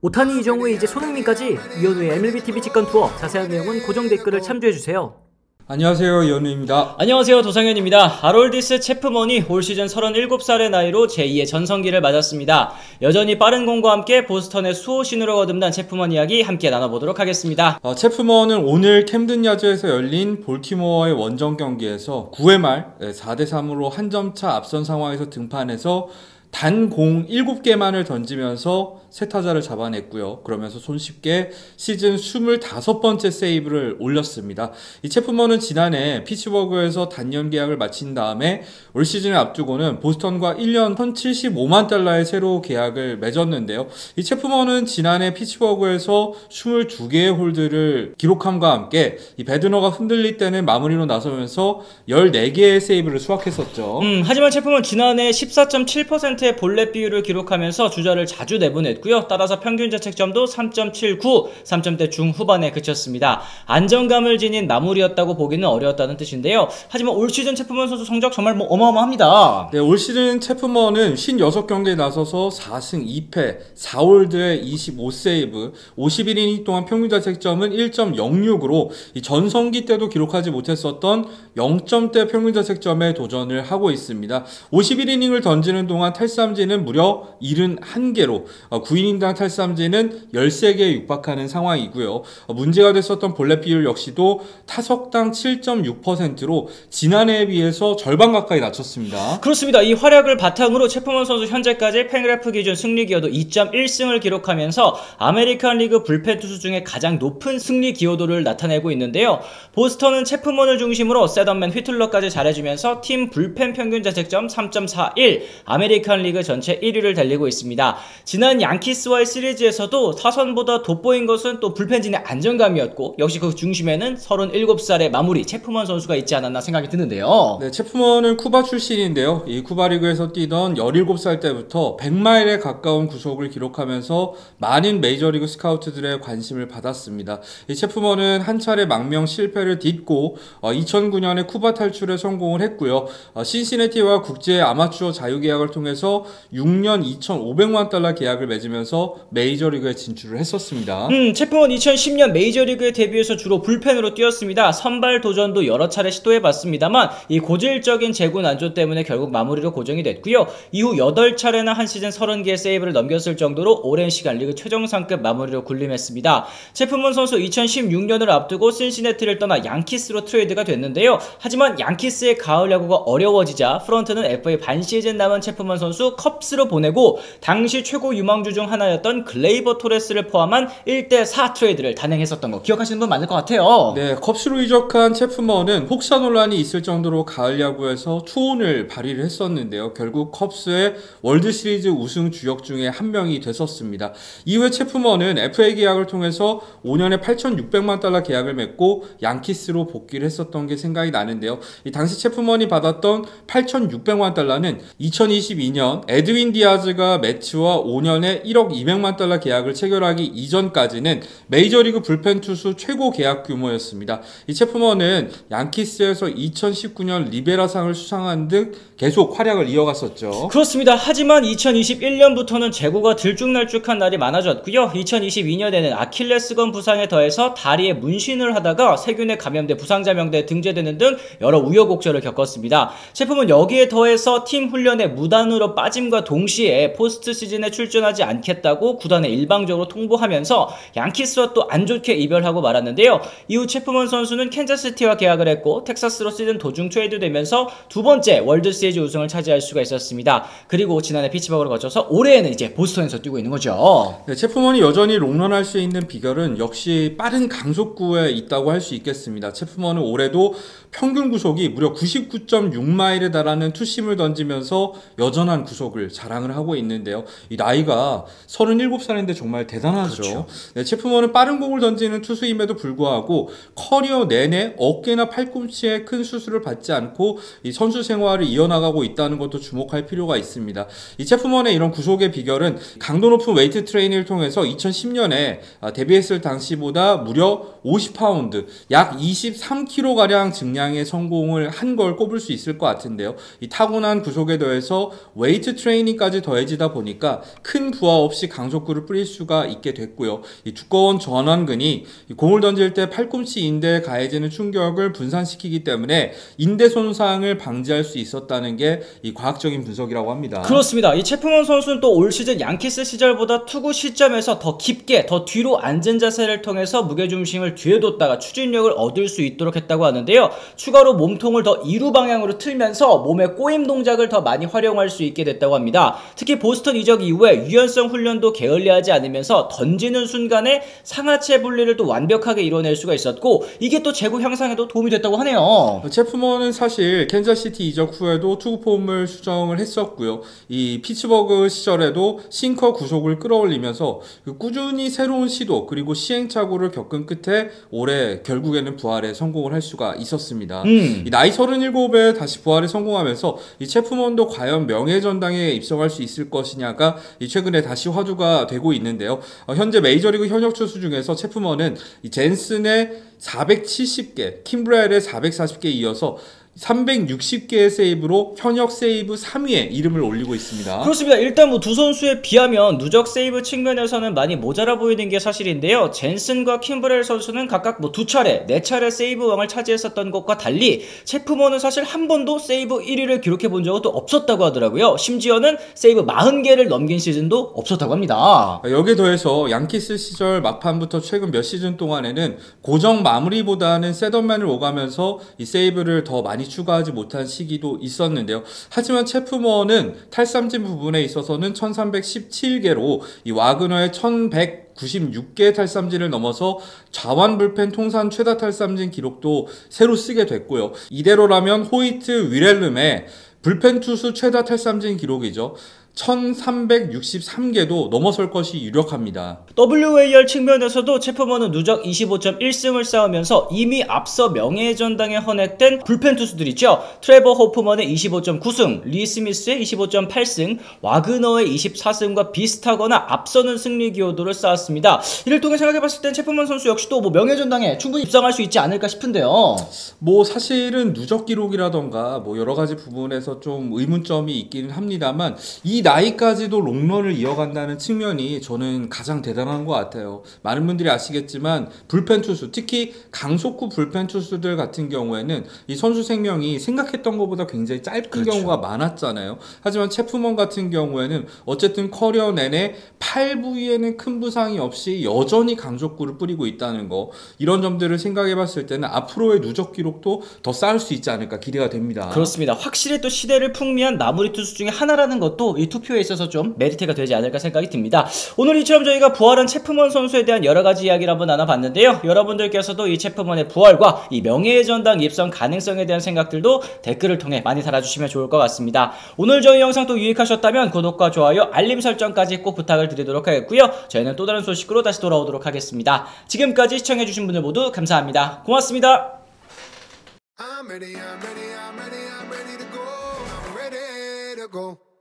오타니 이정우의 이제 손흥민까지 이현우의 MLBTV 직관 투어 자세한 내용은 고정 댓글을 참조해주세요. 안녕하세요, 이현우입니다. 안녕하세요, 도상현입니다. 하롤디스 체프먼이 올 시즌 37살의 나이로 제2의 전성기를 맞았습니다. 여전히 빠른 공과 함께 보스턴의 수호신으로 거듭난 체프먼 이야기 함께 나눠보도록 하겠습니다. 체프먼은 오늘 캠든 야즈에서 열린 볼티모어의 원정 경기에서 9회 말 4대3으로 한 점차 앞선 상황에서 등판해서 단 공 7개만을 던지면서 세 타자를 잡아냈고요. 그러면서 손쉽게 시즌 25번째 세이브를 올렸습니다. 이 체프먼은 지난해 피츠버그에서 단년 계약을 마친 다음에 올 시즌을 앞두고는 보스턴과 1년 1,075만 달러의 새로 계약을 맺었는데요. 이 체프먼은 지난해 피츠버그에서 22개의 홀드를 기록함과 함께 이 배드너가 흔들릴 때는 마무리로 나서면서 14개의 세이브를 수확했었죠. 하지만 체프먼 지난해 14.7%의 볼넷 비율을 기록하면서 주자를 자주 내보냈고요. 따라서 평균 자책점도 3.79, 3점대 중후반에 그쳤습니다. 안정감을 지닌 마무리였다고 보기는 어려웠다는 뜻인데요. 하지만 올 시즌 체프먼 선수 성적 정말 어마어마합니다. 네, 올 시즌 체프먼은 56경기에 나서서 4승 2패, 4홀드에 25세이브, 51이닝 동안 평균 자책점은 1.06으로 이 전성기 때도 기록하지 못했었던 0점대 평균 자책점에 도전을 하고 있습니다. 51이닝을 던지는 동안 탈삼진은 무려 71개로 9이닝당 탈삼진은 13개에 육박하는 상황이고요. 문제가 됐었던 볼넷 비율 역시도 타석당 7.6%로 지난해에 비해서 절반 가까이 낮췄습니다. 그렇습니다. 이 활약을 바탕으로 체프먼 선수 현재까지 팬그래프 기준 승리 기여도 2.1승을 기록하면서 아메리칸 리그 불펜 투수 중에 가장 높은 승리 기여도를 나타내고 있는데요. 보스턴은 체프먼을 중심으로 세던맨 휘틀러까지 잘해주면서 팀 불펜 평균 자책점 3.41, 아메리칸 리그 전체 1위를 달리고 있습니다. 지난 양키스와의 시리즈에서도 타선보다 돋보인 것은 또 불펜진의 안정감이었고, 역시 그 중심에는 37살의 마무리 체프먼 선수가 있지 않았나 생각이 드는데요. 네, 체프먼은 쿠바 출신인데요. 이 쿠바 리그에서 뛰던 17살 때부터 100마일에 가까운 구속을 기록하면서 많은 메이저리그 스카우트들의 관심을 받았습니다. 이 체프먼은 한 차례 망명 실패를 딛고 2009년에 쿠바 탈출에 성공을 했고요. 신시내티와 국제 아마추어 자유계약을 통해서 6년 2,500만 달러 계약을 맺으면서 메이저리그에 진출을 했었습니다. 체프먼 2010년 메이저리그에 데뷔해서 주로 불펜으로 뛰었습니다. 선발 도전도 여러 차례 시도해봤습니다만 이 고질적인 제구 난조 때문에 결국 마무리로 고정이 됐고요. 이후 8차례나 한 시즌 30개의 세이브를 넘겼을 정도로 오랜 시간 리그 최정상급 마무리로 군림했습니다. 체프먼 선수 2016년을 앞두고 신시내티를 떠나 양키스로 트레이드가 됐는데요. 하지만 양키스의 가을 야구가 어려워지자 프런트는 FA 반 시즌 남은 체프먼 선수 컵스로 보내고 당시 최고 유망주 중 하나였던 글레이버 토레스를 포함한 1대4 트레이드를 단행했었던 거 기억하시는 분 많을 것 같아요. 네, 컵스로 이적한 체프먼은 혹사 논란이 있을 정도로 가을 야구에서 투혼을 발휘를 했었는데요. 결국 컵스의 월드시리즈 우승 주역 중에 한 명이 됐었습니다. 이후에 체프먼은 FA 계약을 통해서 5년에 8,600만 달러 계약을 맺고 양키스로 복귀를 했었던 게 생각이 나는데요. 이 당시 체프먼이 받았던 8,600만 달러는 2022년 에드윈 디아즈가 매치와 5년에 1억 200만 달러 계약을 체결하기 이전까지는 메이저리그 불펜 투수 최고 계약 규모였습니다. 이 체프먼은 양키스에서 2019년 리베라상을 수상한 등 계속 활약을 이어갔었죠. 그렇습니다. 하지만 2021년부터는 재고가 들쭉날쭉한 날이 많아졌고요. 2022년에는 아킬레스건 부상에 더해서 다리에 문신을 하다가 세균에 감염돼 부상자 명단에 등재되는 등 여러 우여곡절을 겪었습니다. 체프먼 여기에 더해서 팀 훈련에 무단으로 빠짐과 동시에 포스트 시즌에 출전하지 않겠다고 구단에 일방적으로 통보하면서 양키스와 또 안 좋게 이별하고 말았는데요. 이후 체프먼 선수는 캔자스시티와 계약을 했고 텍사스로 시즌 도중 트레이드되면서 두 번째 월드시리즈 우승을 차지할 수가 있었습니다. 그리고 지난해 피츠버그를 거쳐서 올해에는 이제 보스턴에서 뛰고 있는 거죠. 네, 체프먼이 여전히 롱런할 수 있는 비결은 역시 빠른 강속구에 있다고 할 수 있겠습니다. 체프먼은 올해도 평균 구속이 무려 99.6마일에 달하는 투심을 던지면서 여전한 구속을 자랑을 하고 있는데요. 이 나이가 37살인데 정말 대단하죠. 그렇죠. 네, 체프먼은 빠른 공을 던지는 투수임에도 불구하고 커리어 내내 어깨나 팔꿈치에 큰 수술을 받지 않고 이 선수 생활을 이어나가고 있다는 것도 주목할 필요가 있습니다. 이 체프먼의 이런 구속의 비결은 강도 높은 웨이트 트레이닝을 통해서 2010년에 데뷔했을 당시보다 무려 50파운드, 약 23kg가량 증량에 성공을 한 걸 꼽을 수 있을 것 같은데요. 이 타고난 구속에 더해서 웨이트 웨이트 트레이닝까지 더해지다 보니까 큰 부하 없이 강속구를 뿌릴 수가 있게 됐고요. 이 두꺼운 전완근이 공을 던질 때 팔꿈치 인대에 가해지는 충격을 분산시키기 때문에 인대 손상을 방지할 수 있었다는 게 이 과학적인 분석이라고 합니다. 그렇습니다. 이 체프먼 선수는 또 올 시즌 양키스 시절보다 투구 시점에서 더 깊게 더 뒤로 앉은 자세를 통해서 무게중심을 뒤에 뒀다가 추진력을 얻을 수 있도록 했다고 하는데요. 추가로 몸통을 더 이루 방향으로 틀면서 몸의 꼬임 동작을 더 많이 활용할 수 있게 됐다고 합니다. 특히 보스턴 이적 이후에 유연성 훈련도 게을리하지 않으면서 던지는 순간에 상하체 분리를 또 완벽하게 이뤄낼 수가 있었고, 이게 또 제구 향상에도 도움이 됐다고 하네요. 체프먼은 사실 캔자시티 이적 후에도 투구 폼을 수정을 했었고요. 이 피츠버그 시절에도 싱커 구속을 끌어올리면서 꾸준히 새로운 시도 그리고 시행착오를 겪은 끝에 올해 결국에는 부활에 성공을 할 수가 있었습니다. 이 나이 37에 다시 부활에 성공하면서 이 체프먼도 과연 명예전당에 입성할 수 있을 것이냐가 최근에 다시 화두가 되고 있는데요. 현재 메이저리그 현역 투수 중에서 체프먼은 이 젠슨의 470개, 킴브렐의 440개에 이어서 360개의 세이브로 현역 세이브 3위에 이름을 올리고 있습니다. 그렇습니다. 일단 뭐 두 선수에 비하면 누적 세이브 측면에서는 많이 모자라 보이는 게 사실인데요. 젠슨과 킴브렐 선수는 각각 뭐 2차례, 4차례 세이브 왕을 차지했었던 것과 달리 체프먼은 사실 한 번도 세이브 1위를 기록해 본 적은 또 없었다고 하더라고요. 심지어는 세이브 40개를 넘긴 시즌도 없었다고 합니다. 여기에 더해서 양키스 시절 막판부터 최근 몇 시즌 동안에는 고정 마무리보다는 셋업맨을 오가면서 이 세이브를 더 많이 추가하지 못한 시기도 있었는데요. 하지만 체프먼은 탈삼진 부분에 있어서는 1317개로 이 와그너의 1196개의 탈삼진을 넘어서 좌완 불펜 통산 최다 탈삼진 기록도 새로 쓰게 됐고요. 이대로라면 호이트 위렐름의 불펜 투수 최다 탈삼진 기록이죠. 1363개도 넘어설 것이 유력합니다. WAR 측면에서도 체프먼은 누적 25.1승을 쌓으면서 이미 앞서 명예전당에 헌액된 불펜 투수들 있죠. 트레버 호프먼의 25.9승, 리 스미스의 25.8승, 와그너의 24승과 비슷하거나 앞서는 승리 기여도를 쌓았습니다. 이를 통해 생각해봤을 땐 체프먼 선수 역시도 뭐 명예전당에 충분히 입성할 수 있지 않을까 싶은데요. 뭐 사실은 누적 기록이라던가 뭐 여러 가지 부분에서 좀 의문점이 있기는 합니다만 이 나이까지도 롱런을 이어간다는 측면이 저는 가장 대단한 것 같아요. 많은 분들이 아시겠지만 불펜 투수, 특히 강속구 불펜 투수들 같은 경우에는 이 선수 생명이 생각했던 것보다 굉장히 짧은 그렇죠. 경우가 많았잖아요. 하지만 체프먼 같은 경우에는 어쨌든 커리어 내내 팔 부위에는 큰 부상이 없이 여전히 강속구를 뿌리고 있다는 거, 이런 점들을 생각해 봤을 때는 앞으로의 누적 기록도 더 쌓을 수 있지 않을까 기대가 됩니다. 그렇습니다. 확실히 또 시대를 풍미한 마무리 투수 중에 하나라는 것도 이 투표에 있어서 좀 메리트가 되지 않을까 생각이 듭니다. 오늘 이처럼 저희가 부활한 체프먼 선수에 대한 여러 가지 이야기를 한번 나눠봤는데요. 여러분들께서도 이 체프먼의 부활과 이 명예의 전당 입성 가능성에 대한 생각들도 댓글을 통해 많이 달아주시면 좋을 것 같습니다. 오늘 저희 영상 또 유익하셨다면 구독과 좋아요, 알림 설정까지 꼭 부탁을 드리도록 하겠고요. 저희는 또 다른 소식으로 다시 돌아오도록 하겠습니다. 지금까지 시청해주신 분들 모두 감사합니다. 고맙습니다. I'm ready to go.